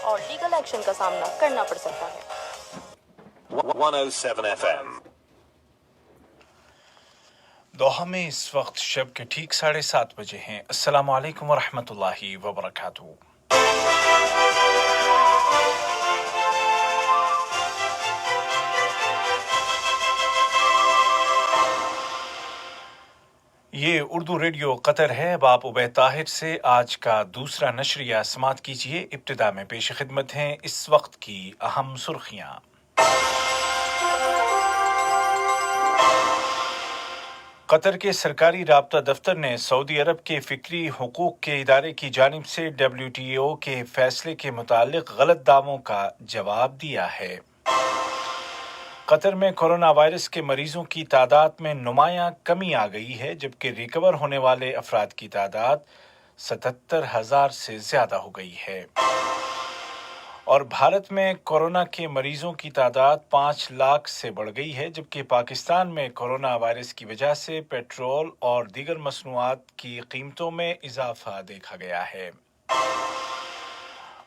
اور legal action کا سامنا کرنا پڑ سکتا ہے۔ 107 FM دوحہ میں اس وقت شب کے ٹھیک 7:30 بجے ہیں۔ السلام علیکم ورحمۃ اللہ وبرکاتہ۔ یہ اردو ریڈیو قطر ہے۔ اب آپ عبید طاہر سے آج کا دوسرا نشریہ سماعت کیجیے۔ ابتدا میں پیش خدمت ہیں اس وقت کی اہم سرخیاں۔ قطر کے سرکاری رابطہ دفتر نے سعودی عرب کے فکری حقوق کے ادارے کی جانب سے WTO کے فیصلے کے متعلق غلط دعووں کا جواب دیا ہے۔ قطر میں کورونا وائرس کے مریضوں کی تعداد میں نمایاں کمی آ گئی ہے، جبکہ ریکور ہونے والے افراد کی تعداد 77,000 سے زیادہ ہو گئی ہے۔ اور بھارت میں کورونا کے مریضوں کی تعداد 5 لاکھ سے بڑھ گئی ہے، جبکہ پاکستان میں کورونا وائرس کی وجہ سے پیٹرول اور دیگر مصنوعات کی قیمتوں میں اضافہ دیکھا گیا ہے۔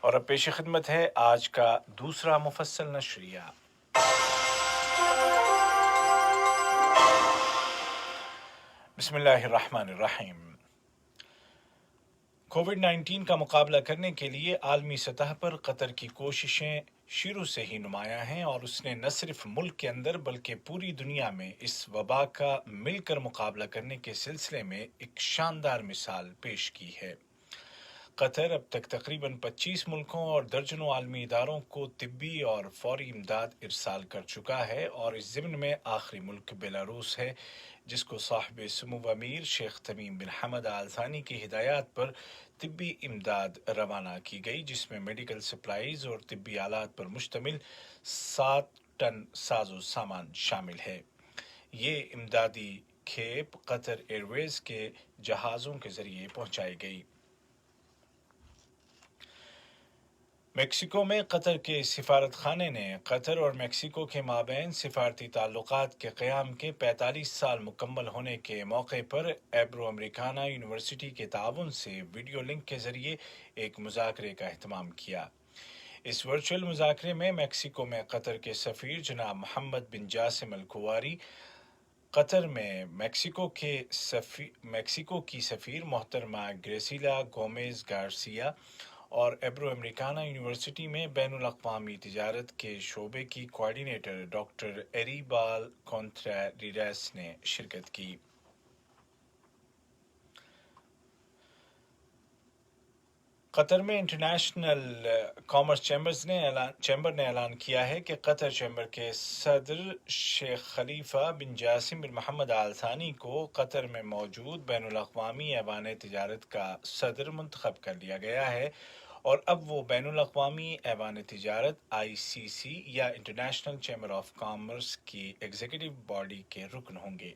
اور اب پیش خدمت ہے آج کا دوسرا مفصل نشریہ۔ بسم اللہ الرحمن الرحیم۔ کووڈ-19 کا مقابلہ کرنے کے لیے عالمی سطح پر قطر کی کوششیں شروع سے ہی نمایاں ہیں، اور اس نے نہ صرف ملک کے اندر بلکہ پوری دنیا میں اس وبا کا مل کر مقابلہ کرنے کے سلسلے میں ایک شاندار مثال پیش کی ہے۔ قطر اب تک تقریباً 25 ملکوں اور درجنوں عالمی اداروں کو طبی اور فوری امداد ارسال کر چکا ہے، اور اس ضمن میں آخری ملک بیلاروس ہے، جس کو صاحب سمو امیر شیخ تمیم بن حمد آل ثانی کی ہدایات پر طبی امداد روانہ کی گئی، جس میں میڈیکل سپلائیز اور طبی آلات پر مشتمل 7 ٹن ساز و سامان شامل ہے۔ یہ امدادی کھیپ قطر ایئر ویز کے جہازوں کے ذریعے پہنچائی گئی۔ میکسیکو میں قطر کے سفارت خانے نے قطر اور میکسیکو کے مابین سفارتی تعلقات کے قیام کے 45 سال مکمل ہونے کے موقع پر ایبرو امریکانا یونیورسٹی کے تعاون سے ویڈیو لنک کے ذریعے ایک مذاکرے کا اہتمام کیا۔ اس ورچوئل مذاکرے میں میکسیکو میں قطر کے سفیر جناب محمد بن جاسم الکواری، قطر میں میکسیکو کی سفیر محترمہ گریسیلا گومیز گارسیا اور ایبرو امریکانا یونیورسٹی میں بین الاقوامی تجارت کے شعبے کی کوارڈینیٹر ڈاکٹر ایریبال کونتریریس نے شرکت کی۔ قطر میں انٹرنیشنل کامرس چیمبر نے اعلان کیا ہے کہ قطر چیمبر کے صدر شیخ خلیفہ بن جاسم بن محمد آل ثانی کو قطر میں موجود بین الاقوامی ایوان تجارت کا صدر منتخب کر لیا گیا ہے، اور اب وہ بین الاقوامی ایوان تجارت ICC یا انٹرنیشنل چیمبر آف کامرس کی ایگزیکٹو باڈی کے رکن ہوں گے۔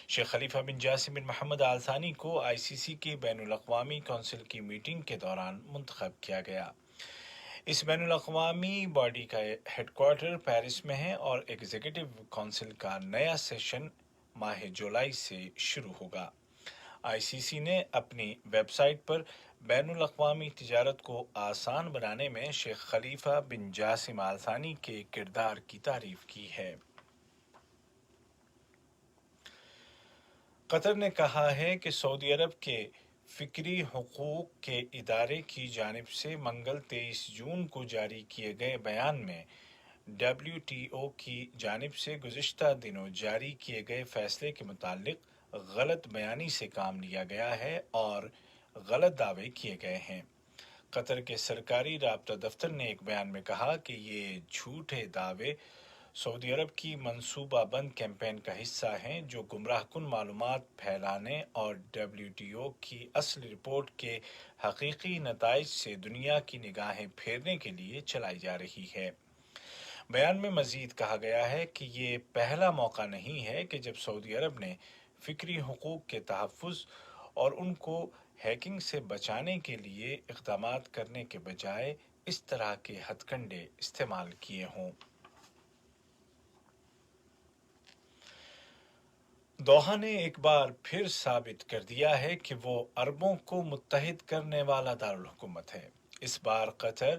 شیخ خلیفہ بن جاسم بن محمد آل ثانی کو ICC کی بین الاقوامی کونسل کی میٹنگ کے دوران منتخب کیا گیا۔ اس بین الاقوامی باڈی کا ہیڈ کوارٹر پیرس میں ہے، اور ایگزیکٹو کونسل کا نیا سیشن ماہ جولائی سے شروع ہوگا۔ ICC نے اپنی ویب سائٹ پر بین الاقوامی تجارت کو آسان بنانے میں شیخ خلیفہ بن جاسم آل ثانی کے کردار کی تعریف کی ہے۔ قطر نے کہا ہے کہ سعودی عرب کے فکری حقوق کے ادارے کی جانب سے منگل 23 جون کو جاری کیے گئے بیان میں WTO کی جانب سے گزشتہ دنوں جاری کیے گئے فیصلے کے متعلق غلط بیانی سے کام لیا گیا ہے اور غلط دعوے کیے گئے ہیں۔ قطر کے سرکاری رابطہ دفتر نے ایک بیان میں کہا کہ یہ جھوٹے دعوے سعودی عرب کی منصوبہ بند کیمپین کا حصہ ہیں، جو گمراہ کن معلومات پھیلانے اور WTO کی اصل رپورٹ کے حقیقی نتائج سے دنیا کی نگاہیں پھیرنے کے لیے چلائی جا رہی ہے۔ بیان میں مزید کہا گیا ہے کہ یہ پہلا موقع نہیں ہے کہ جب سعودی عرب نے فکری حقوق کے تحفظ اور ان کو ہیکنگ سے بچانے کے لیے اقدامات کرنے کے بجائے اس طرح کے ہتھ کنڈے استعمال کیے ہوں۔ دوحہ نے ایک بار پھر ثابت کر دیا ہے کہ وہ عربوں کو متحد کرنے والا دارالحکومت ہے۔ اس بار قطر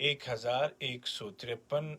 1153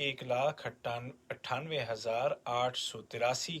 1,98,883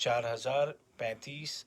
4,035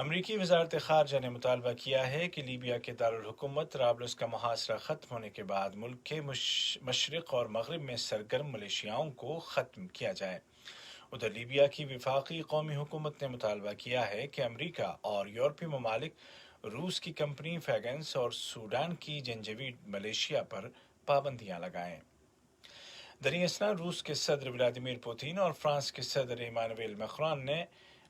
امریکی وزارت خارجہ نے مطالبہ کیا ہے کہ لیبیا کے دارالحکومت طرابلس کا محاصرہ ختم ہونے کے بعد ملک کے مشرق اور مغرب میں سرگرم ملیشیاؤں کو ختم کیا جائے۔ ادھر لیبیا کی وفاقی قومی حکومت نے مطالبہ کیا ہے کہ امریکہ اور یورپی ممالک روس کی کمپنی فیگنس اور سوڈان کی جنجویڈ ملیشیا پر پابندیاں لگائیں۔ دریں اثنا روس کے صدر ولادیمیر پوتین اور فرانس کے صدر ایمانویل میخران نے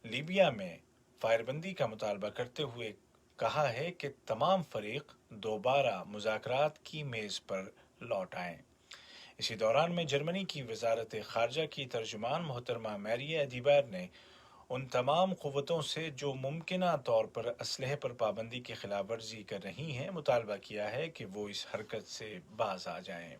لیبیا میں فائر بندی کا مطالبہ کرتے ہوئے کہا ہے کہ تمام فریق دوبارہ مذاکرات کی میز پر لوٹ آئیں۔ اسی دوران میں جرمنی کی وزارت خارجہ کی ترجمان محترمہ میریہ دیبر نے ان تمام قوتوں سے جو ممکنہ طور پر اسلحے پر پابندی کی خلاف ورزی کر رہی ہیں مطالبہ کیا ہے کہ وہ اس حرکت سے باز آ جائیں۔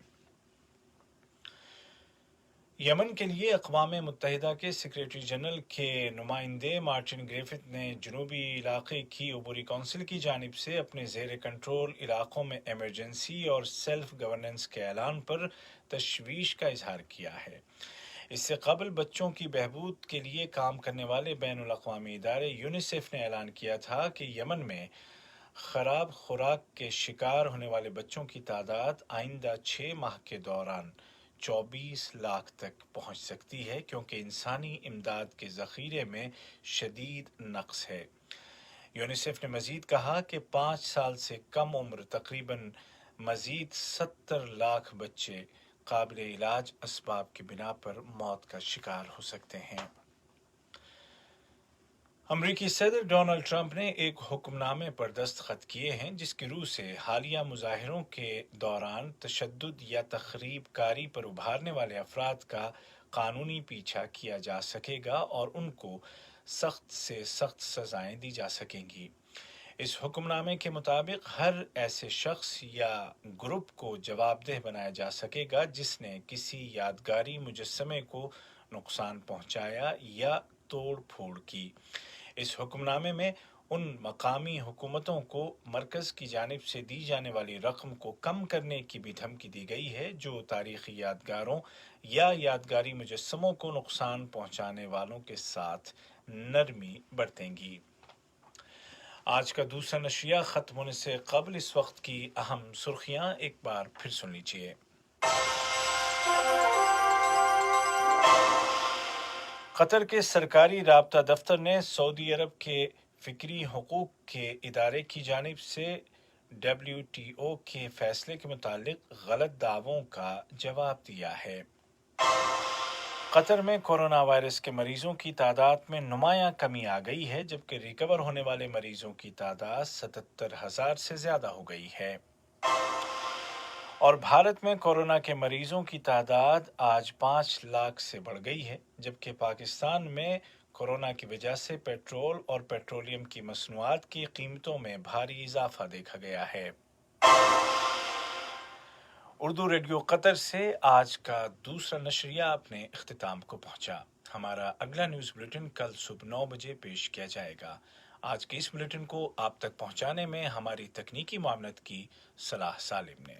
یمن کے لیے اقوام متحدہ کے سیکریٹری جنرل کے نمائندے مارٹن گریفتھ نے جنوبی علاقے کی عبوری کونسل کی جانب سے اپنے زیر کنٹرول علاقوں میں ایمرجنسی اور سیلف گورننس کے اعلان پر تشویش کا اظہار کیا ہے۔ اس سے قبل بچوں کی بہبود کے لیے کام کرنے والے بین الاقوامی ادارے یونیسیف نے اعلان کیا تھا کہ یمن میں خراب خوراک کے شکار ہونے والے بچوں کی تعداد آئندہ 6 ماہ کے دوران 24 لاکھ تک پہنچ سکتی ہے، کیونکہ انسانی امداد کے ذخیرے میں شدید نقص ہے۔ یونیسیف نے مزید کہا کہ 5 سال سے کم عمر تقریباً مزید 70 لاکھ بچے قابل علاج اسباب کی بنا پر موت کا شکار ہو سکتے ہیں۔ امریکی صدر ڈونلڈ ٹرمپ نے ایک حکم نامے پر دستخط کیے ہیں جس کی روح سے حالیہ مظاہروں کے دوران تشدد یا تخریب کاری پر ابھرنے والے افراد کا قانونی پیچھا کیا جا سکے گا اور ان کو سخت سے سخت سزائیں دی جا سکیں گی۔ اس حکم نامے کے مطابق ہر ایسے شخص یا گروپ کو جواب دہ بنایا جا سکے گا جس نے کسی یادگاری مجسمے کو نقصان پہنچایا یا توڑ پھوڑ کی۔ اس حکم نامے میں ان مقامی حکومتوں کو مرکز کی جانب سے دی جانے والی رقم کو کم کرنے کی بھی دھمکی دی گئی ہے جو تاریخی یادگاروں یا یادگاری مجسموں کو نقصان پہنچانے والوں کے ساتھ نرمی برتیں گی۔ آج کا دوسرا نشریہ ختم ہونے سے قبل اس وقت کی اہم سرخیاں ایک بار پھر سن لیجیے۔ قطر کے سرکاری رابطہ دفتر نے سعودی عرب کے فکری حقوق کے ادارے کی جانب سے WTO کے فیصلے کے متعلق غلط دعووں کا جواب دیا ہے۔ قطر میں کورونا وائرس کے مریضوں کی تعداد میں نمایاں کمی آ گئی ہے جبکہ ریکور ہونے والے مریضوں کی تعداد 77,000 سے زیادہ ہو گئی ہے۔ اور بھارت میں کورونا کے مریضوں کی تعداد آج 5 لاکھ سے بڑھ گئی ہے جبکہ پاکستان میں کورونا کی وجہ سے پیٹرول اور پیٹرولیم کی مصنوعات کی قیمتوں میں بھاری اضافہ دیکھا گیا ہے۔ اردو ریڈیو قطر سے آج کا دوسرا نشریہ اپنے اختتام کو پہنچا۔ ہمارا اگلا نیوز بلیٹن کل صبح 9 بجے پیش کیا جائے گا۔ آج کے اس بلیٹن کو آپ تک پہنچانے میں ہماری تکنیکی معاونت کی صلاح سالم نے۔